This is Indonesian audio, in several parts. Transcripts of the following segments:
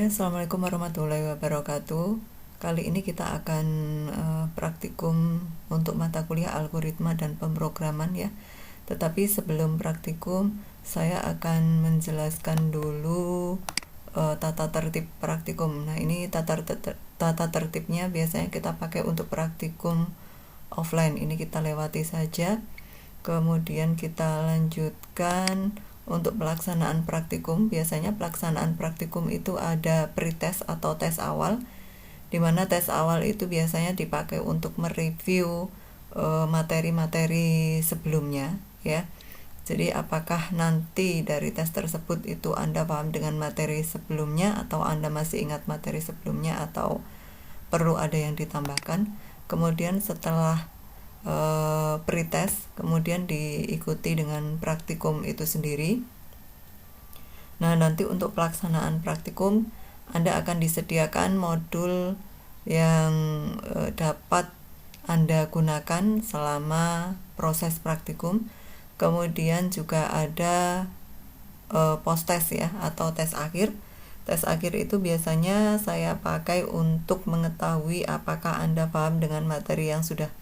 Assalamualaikum warahmatullahi wabarakatuh. Kali ini kita akan praktikum untuk mata kuliah algoritma dan pemrograman ya. Tetapi sebelum praktikum, saya akan menjelaskan dulu tata tertib praktikum. Nah, ini tata tertibnya biasanya kita pakai untuk praktikum offline. Ini kita lewati saja. Kemudian kita lanjutkan untuk pelaksanaan praktikum. Biasanya pelaksanaan praktikum itu ada pretest atau tes awal, di mana tes awal itu biasanya dipakai untuk mereview materi-materi sebelumnya ya. Jadi apakah nanti dari tes tersebut itu Anda paham dengan materi sebelumnya, atau Anda masih ingat materi sebelumnya, atau perlu ada yang ditambahkan. Kemudian setelah pretest, kemudian diikuti dengan praktikum itu sendiri. Nah, nanti untuk pelaksanaan praktikum Anda akan disediakan modul yang dapat Anda gunakan selama proses praktikum. Kemudian juga ada post test ya, atau tes akhir. Tes akhir itu biasanya saya pakai untuk mengetahui apakah Anda paham dengan materi yang sudah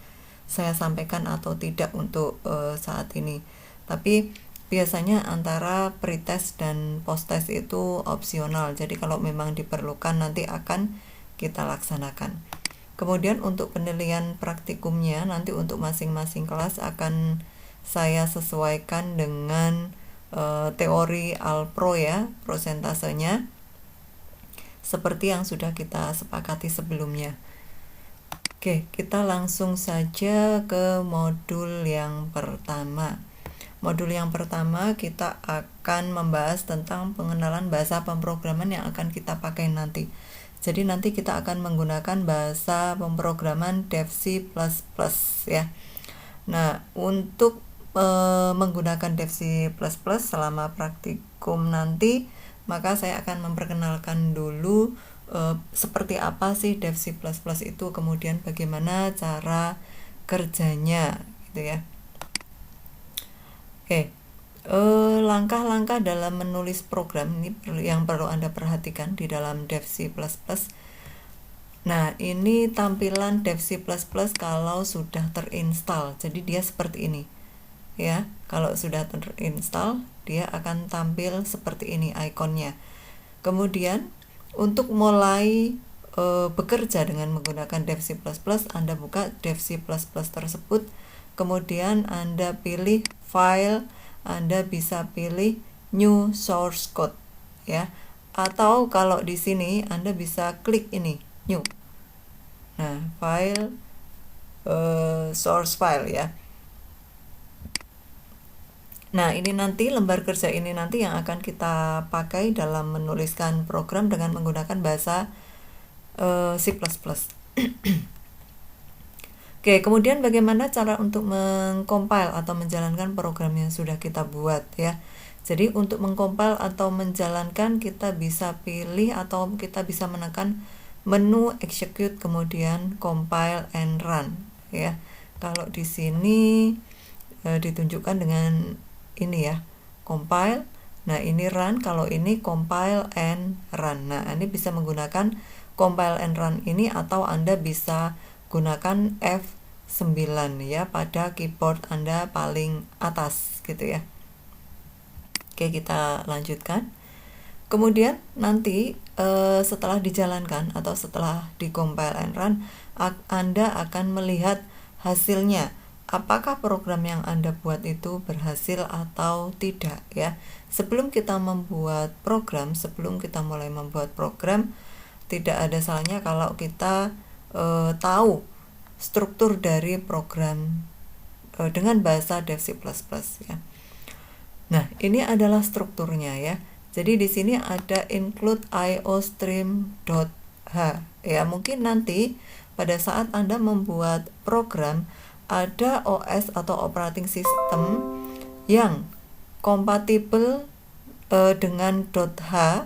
saya sampaikan atau tidak untuk saat ini. Tapi biasanya antara pretest dan post test itu opsional. Jadi kalau memang diperlukan nanti akan kita laksanakan. Kemudian untuk penilaian praktikumnya nanti untuk masing-masing kelas akan saya sesuaikan dengan teori Alpro ya, prosentasenya, seperti yang sudah kita sepakati sebelumnya. Oke, kita langsung saja ke modul yang pertama. Modul yang pertama kita akan membahas tentang pengenalan bahasa pemrograman yang akan kita pakai nanti. Jadi nanti kita akan menggunakan bahasa pemrograman Dev C++ ya. Nah, untuk menggunakan Dev C++ selama praktikum nanti, maka saya akan memperkenalkan dulu seperti apa sih Dev C++ itu, kemudian bagaimana cara kerjanya gitu ya. Oke, langkah-langkah dalam menulis program ini yang perlu Anda perhatikan di dalam Dev C++. Nah, ini tampilan Dev C++ kalau sudah terinstall. Jadi dia seperti ini ya. Kalau sudah terinstall, dia akan tampil seperti ini ikonnya. Kemudian untuk mulai bekerja dengan menggunakan Dev C++, Anda buka Dev C++ tersebut, kemudian Anda pilih file, Anda bisa pilih new source code ya, atau kalau di sini Anda bisa klik ini new. Nah, file source file ya. Nah, ini nanti lembar kerja ini nanti yang akan kita pakai dalam menuliskan program dengan menggunakan bahasa C++. Oke, kemudian bagaimana cara untuk mengcompile atau menjalankan program yang sudah kita buat ya. Jadi untuk mengcompile atau menjalankan kita bisa pilih atau kita bisa menekan menu execute kemudian compile and run ya. Kalau di sini ditunjukkan dengan ini ya, compile. Nah, ini run, kalau ini compile and run. Nah, ini bisa menggunakan compile and run ini, atau Anda bisa gunakan F9 ya pada keyboard Anda paling atas gitu ya. Oke, kita lanjutkan. Kemudian nanti setelah dijalankan atau setelah di compile and run, Anda akan melihat hasilnya. Apakah program yang Anda buat itu berhasil atau tidak ya. Sebelum kita membuat program, sebelum kita mulai membuat program, tidak ada salahnya kalau kita tahu struktur dari program dengan bahasa Dev C++ ya. Nah, ini adalah strukturnya ya. Jadi di sini ada include iostream.h ya. Mungkin nanti pada saat Anda membuat program, ada OS atau operating system yang kompatibel dengan .h,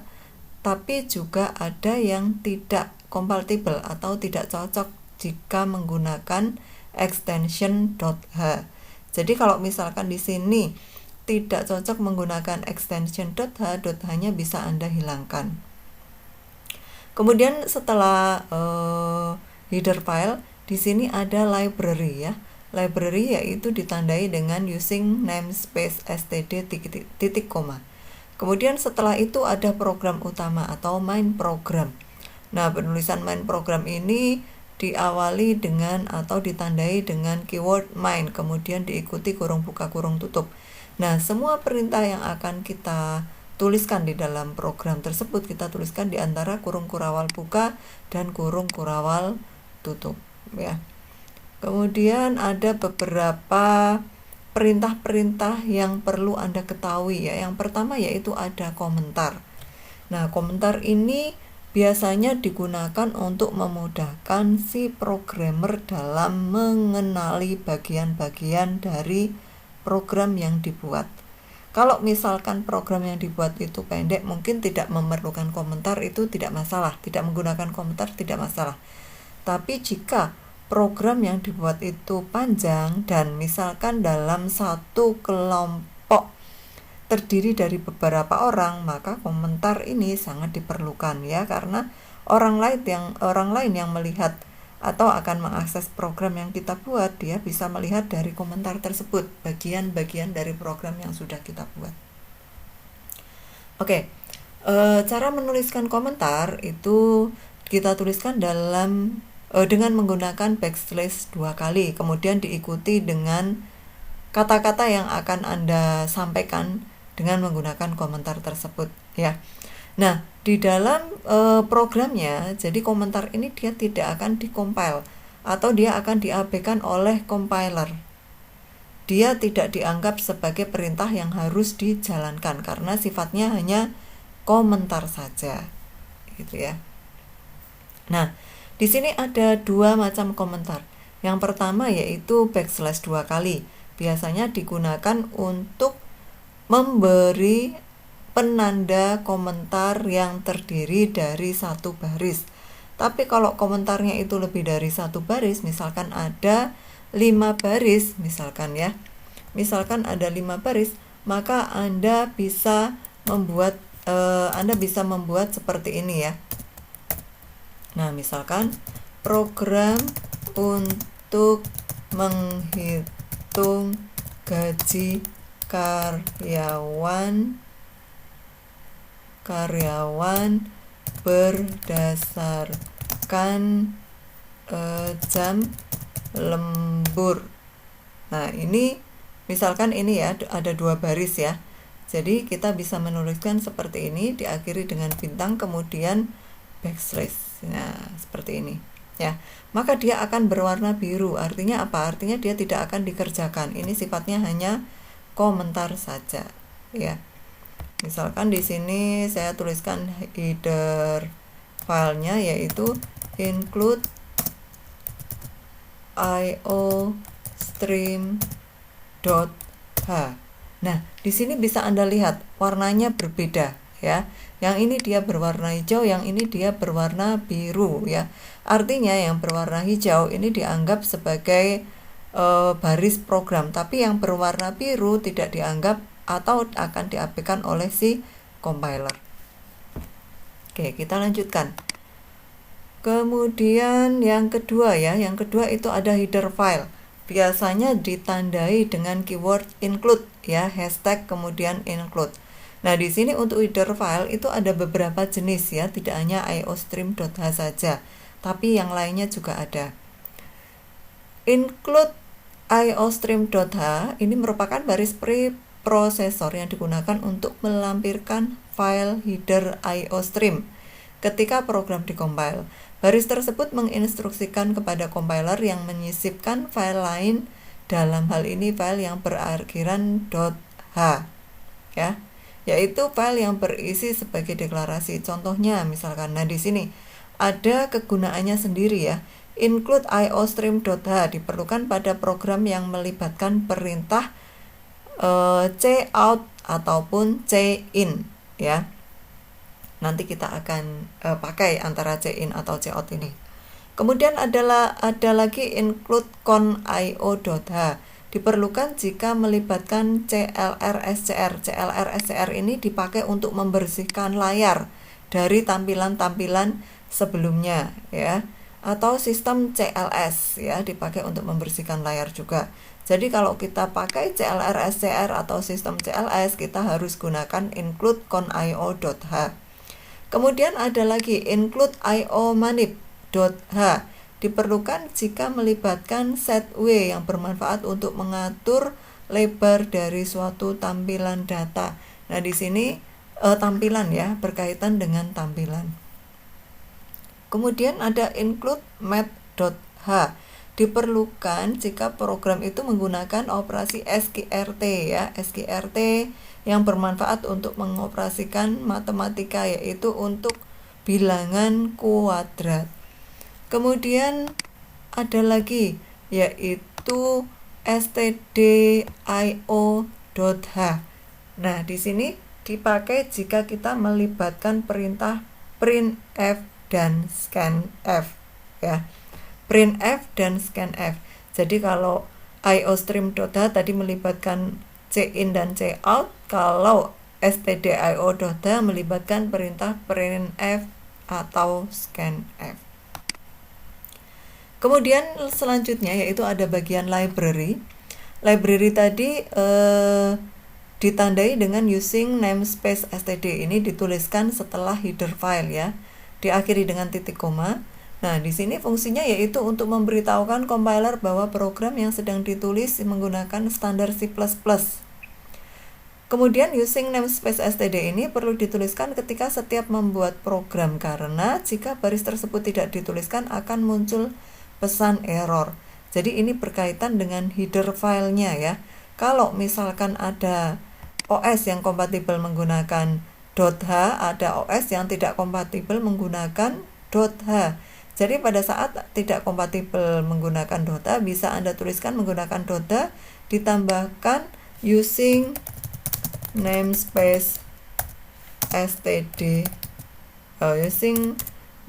tapi juga ada yang tidak kompatibel atau tidak cocok jika menggunakan extension .h. Jadi kalau misalkan di sini tidak cocok menggunakan extension .h, .h-nya bisa Anda hilangkan. Kemudian setelah header file, di sini ada library ya. Library yaitu ditandai dengan using namespace std titik koma. Kemudian setelah itu ada program utama atau main program. Nah, penulisan main program ini diawali dengan atau ditandai dengan keyword main, kemudian diikuti kurung buka kurung tutup. Nah, semua perintah yang akan kita tuliskan di dalam program tersebut kita tuliskan di antara kurung kurawal buka dan kurung kurawal tutup ya. Kemudian ada beberapa perintah-perintah yang perlu Anda ketahui ya. Yang pertama yaitu ada komentar. Nah, komentar ini biasanya digunakan untuk memudahkan si programmer dalam mengenali bagian-bagian dari program yang dibuat. Kalau misalkan program yang dibuat itu pendek, mungkin tidak memerlukan komentar, itu tidak masalah. Tidak menggunakan komentar tidak masalah. Tapi jika program yang dibuat itu panjang dan misalkan dalam satu kelompok terdiri dari beberapa orang, maka komentar ini sangat diperlukan ya, karena orang lain yang melihat atau akan mengakses program yang kita buat, dia bisa melihat dari komentar tersebut bagian-bagian dari program yang sudah kita buat. Oke, cara menuliskan komentar itu kita tuliskan dengan menggunakan backslash 2 kali, kemudian diikuti dengan kata-kata yang akan Anda sampaikan dengan menggunakan komentar tersebut ya. Nah, di dalam programnya, jadi komentar ini dia tidak akan dikompil atau dia akan diabaikan oleh compiler. Dia tidak dianggap sebagai perintah yang harus dijalankan karena sifatnya hanya komentar saja gitu ya. Nah, di sini ada 2 macam komentar. Yang pertama yaitu backslash 2 kali. Biasanya digunakan untuk memberi penanda komentar yang terdiri dari 1 baris. Tapi kalau komentarnya itu lebih dari 1 baris, misalkan ada 5 baris misalkan ya. Misalkan ada 5 baris, maka Anda bisa membuat seperti ini ya. Nah, misalkan program untuk menghitung gaji karyawan berdasarkan jam lembur. Nah, ini misalkan ini ya ada 2 baris ya. Jadi kita bisa menuliskan seperti ini, diakhiri dengan bintang kemudian backslash. Nah, seperti ini ya. Maka dia akan berwarna biru. Artinya apa? Artinya dia tidak akan dikerjakan. Ini sifatnya hanya komentar saja ya. Misalkan di sini saya tuliskan header filenya yaitu include iostream.h. Nah, di sini bisa Anda lihat warnanya berbeda ya. Yang ini dia berwarna hijau, yang ini dia berwarna biru ya. Artinya yang berwarna hijau ini dianggap sebagai baris program, tapi yang berwarna biru tidak dianggap atau akan diabaikan oleh si compiler. Oke, kita lanjutkan. Kemudian yang kedua ya, yang kedua itu ada header file. Biasanya ditandai dengan keyword include ya, hashtag kemudian include. Nah, di sini untuk header file itu ada beberapa jenis ya, tidak hanya iostream.h saja, tapi yang lainnya juga ada. Include iostream.h ini merupakan baris preprosesor yang digunakan untuk melampirkan file header iostream ketika program dikompil. Baris tersebut menginstruksikan kepada compiler yang menyisipkan file lain, dalam hal ini file yang berakhiran .h ya, yaitu file yang berisi sebagai deklarasi. Contohnya misalkan, nah di sini ada kegunaannya sendiri ya. Include iostream.h diperlukan pada program yang melibatkan perintah cout ataupun cin ya. Nanti kita akan pakai antara cin atau cout ini. Kemudian ada lagi include con.io.h diperlukan jika melibatkan clr.scr. Clr.scr ini dipakai untuk membersihkan layar dari tampilan-tampilan sebelumnya ya, atau sistem CLS ya, dipakai untuk membersihkan layar juga. Jadi kalau kita pakai CLR SCR atau sistem CLS, kita harus gunakan include con.io.h. Kemudian ada lagi include io.manip.h, diperlukan jika melibatkan set W yang bermanfaat untuk mengatur lebar dari suatu tampilan data. Nah, di sini tampilan ya, berkaitan dengan tampilan. Kemudian ada include math.h, diperlukan jika program itu menggunakan operasi SQRT ya, SQRT yang bermanfaat untuk mengoperasikan matematika, yaitu untuk bilangan kuadrat. Kemudian ada lagi yaitu stdio.h. Nah, di sini dipakai jika kita melibatkan perintah printf dan scanf ya. Printf dan scanf. Jadi kalau iostream.h tadi melibatkan cin dan cout, kalau stdio.h melibatkan perintah printf atau scanf. Kemudian selanjutnya yaitu ada bagian library. Library tadi ditandai dengan using namespace std. Ini dituliskan setelah header file ya, diakhiri dengan titik koma. Nah, di sini fungsinya yaitu untuk memberitahukan compiler bahwa program yang sedang ditulis menggunakan standar C++. Kemudian using namespace std ini perlu dituliskan ketika setiap membuat program, karena jika baris tersebut tidak dituliskan akan muncul pesan error. Jadi ini berkaitan dengan header filenya ya. Kalau misalkan ada OS yang kompatibel menggunakan .h, ada OS yang tidak kompatibel menggunakan .h. Jadi pada saat tidak kompatibel menggunakan .h, bisa Anda tuliskan menggunakan .h, ditambahkan using namespace std, using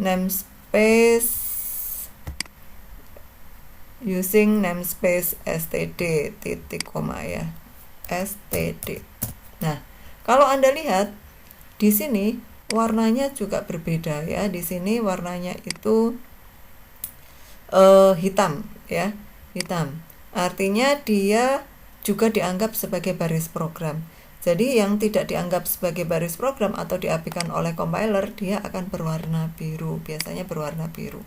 namespace std titik koma ya, std. Nah, kalau Anda lihat di sini warnanya juga berbeda ya. Di sini warnanya itu hitam ya, hitam. Artinya dia juga dianggap sebagai baris program. Jadi yang tidak dianggap sebagai baris program atau diapikan oleh compiler, dia akan berwarna biru, biasanya berwarna biru.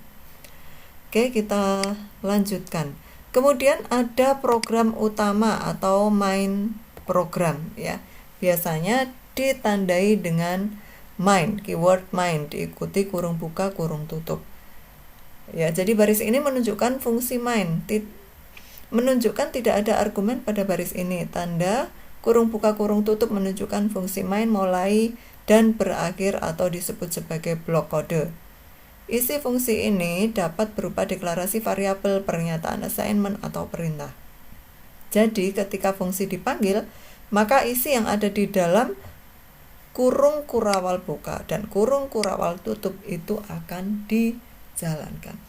Oke, kita lanjutkan. Kemudian ada program utama atau main program ya. Biasanya ditandai dengan main, keyword main, diikuti kurung buka kurung tutup. Ya, jadi baris ini menunjukkan fungsi main. Menunjukkan tidak ada argumen pada baris ini. Tanda kurung buka kurung tutup menunjukkan fungsi main mulai dan berakhir atau disebut sebagai blok kode. Isi fungsi ini dapat berupa deklarasi variabel, pernyataan assignment, atau perintah. Jadi ketika fungsi dipanggil, maka isi yang ada di dalam kurung kurawal buka dan kurung kurawal tutup itu akan dijalankan.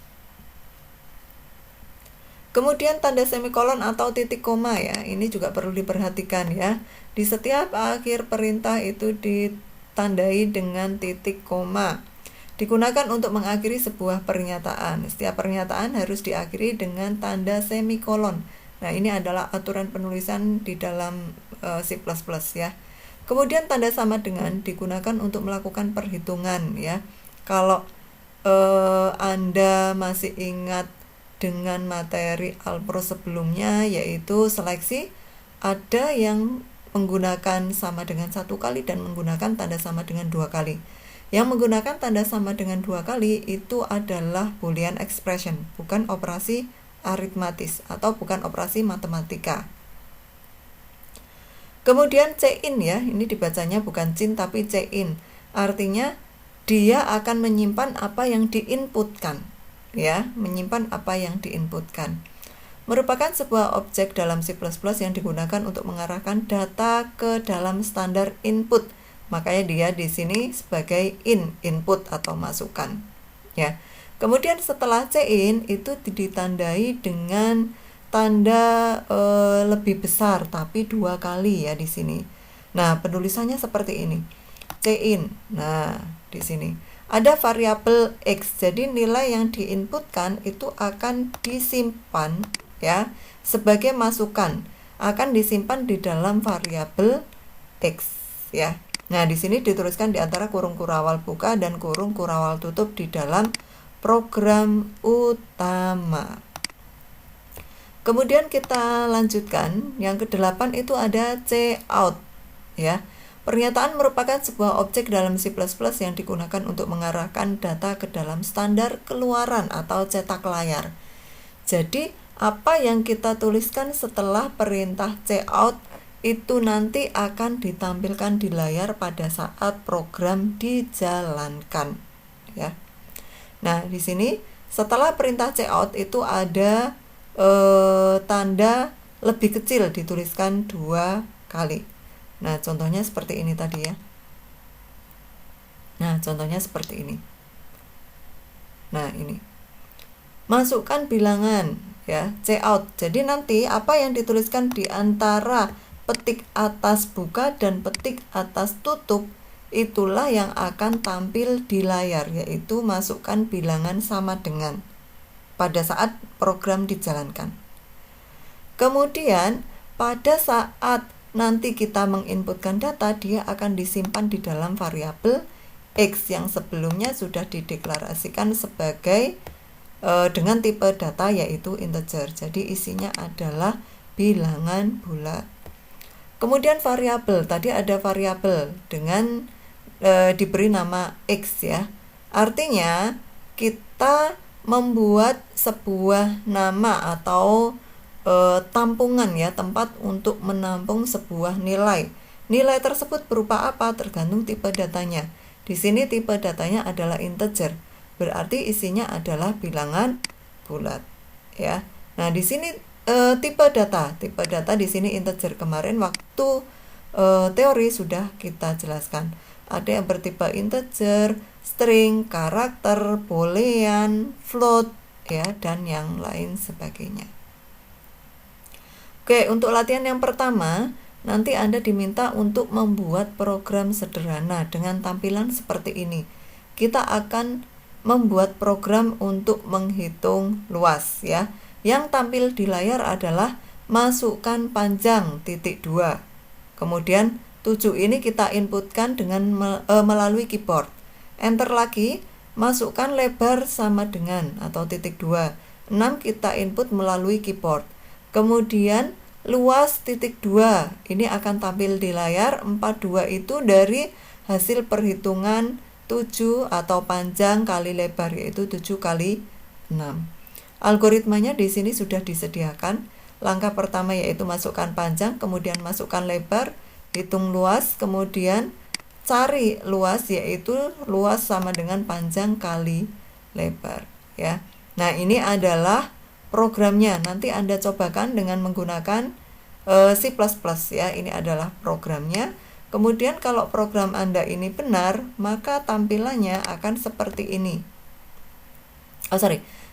Kemudian tanda semikolon atau titik koma ya, ini juga perlu diperhatikan ya. Di setiap akhir perintah itu ditandai dengan titik koma. Digunakan untuk mengakhiri sebuah pernyataan. Setiap pernyataan harus diakhiri dengan tanda semikolon. Nah, ini adalah aturan penulisan di dalam C++ ya. Kemudian tanda sama dengan digunakan untuk melakukan perhitungan ya. Kalau Anda masih ingat dengan materi Alpro sebelumnya, yaitu seleksi, ada yang menggunakan sama dengan 1 kali dan menggunakan tanda sama dengan 2 kali. Yang menggunakan tanda sama dengan 2 kali itu adalah Boolean expression, bukan operasi aritmatis atau bukan operasi matematika. Kemudian cin ya, ini dibacanya bukan cin tapi cin. Artinya dia akan menyimpan apa yang diinputkan ya, menyimpan apa yang diinputkan. Merupakan sebuah objek dalam C++ yang digunakan untuk mengarahkan data ke dalam standar input. Makanya dia di sini sebagai input atau masukan ya. Kemudian setelah cin itu ditandai dengan tanda lebih besar tapi 2 kali ya di sini. Nah, penulisannya seperti ini. Cin. Nah, di sini. ada variabel X. Jadi nilai yang diinputkan itu akan disimpan ya sebagai masukan, akan disimpan di dalam variabel X ya. Nah, di sini dituliskan di antara kurung kurawal buka dan kurung kurawal tutup di dalam program utama. Kemudian kita lanjutkan, yang ke-8 itu ada cout ya. Pernyataan merupakan sebuah objek dalam C++ yang digunakan untuk mengarahkan data ke dalam standar keluaran atau cetak layar. Jadi, apa yang kita tuliskan setelah perintah cout itu nanti akan ditampilkan di layar pada saat program dijalankan ya. Nah, di sini setelah perintah cout itu ada tanda lebih kecil dituliskan 2 kali. Nah, contohnya seperti ini tadi ya. Nah, contohnya seperti ini. Nah, ini. Masukkan bilangan ya, cout. Jadi nanti apa yang dituliskan di antara petik atas buka dan petik atas tutup itulah yang akan tampil di layar, yaitu masukkan bilangan sama dengan pada saat program dijalankan. Kemudian pada saat nanti kita menginputkan data, dia akan disimpan di dalam variabel X yang sebelumnya sudah dideklarasikan sebagai dengan tipe data yaitu integer. Jadi isinya adalah bilangan bulat. Kemudian variabel, tadi ada variabel dengan diberi nama X ya. Artinya kita membuat sebuah nama atau tampungan ya, tempat untuk menampung sebuah nilai. Nilai tersebut berupa apa tergantung tipe datanya. Di sini tipe datanya adalah integer, berarti isinya adalah bilangan bulat ya. Nah, di sini tipe data di sini integer. Kemarin waktu teori sudah kita jelaskan. Ada yang bertipe integer, string, karakter, boolean, float ya, dan yang lain sebagainya. Oke, untuk latihan yang pertama, nanti Anda diminta untuk membuat program sederhana dengan tampilan seperti ini. Kita akan membuat program untuk menghitung luas ya. Yang tampil di layar adalah masukkan panjang titik 2. Kemudian 7 ini kita inputkan dengan melalui keyboard. Enter lagi, masukkan lebar sama dengan atau titik 2. 6 kita input melalui keyboard. Kemudian luas titik 2 ini akan tampil di layar. 42 itu dari hasil perhitungan 7 atau panjang kali lebar, yaitu 7 kali 6. Algoritmanya di sini sudah disediakan. Langkah pertama yaitu masukkan panjang, kemudian masukkan lebar, hitung luas, kemudian cari luas, yaitu luas sama dengan panjang kali lebar ya. Nah, ini adalah programnya. Nanti Anda cobakan dengan menggunakan C++ ya. Ini adalah programnya. Kemudian kalau program Anda ini benar, maka tampilannya akan seperti ini.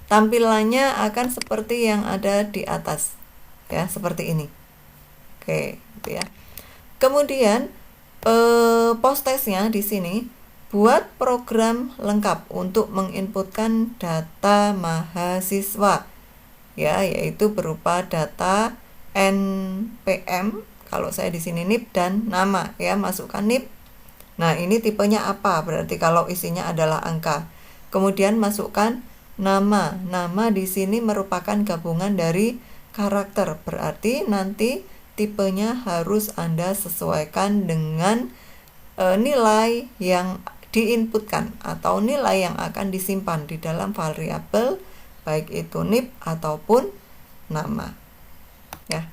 Tampilannya akan seperti yang ada di atas. Ya, seperti ini. Oke, gitu ya. Kemudian post-testnya di sini buat program lengkap untuk menginputkan data mahasiswa ya, yaitu berupa data NPM, kalau saya di sini NIP dan nama ya, masukkan NIP. Nah, ini tipenya apa? Berarti kalau isinya adalah angka. Kemudian masukkan nama. Nama di sini merupakan gabungan dari karakter, berarti nanti tipenya harus Anda sesuaikan dengan nilai yang diinputkan atau nilai yang akan disimpan di dalam variabel, baik itu NIP ataupun nama ya.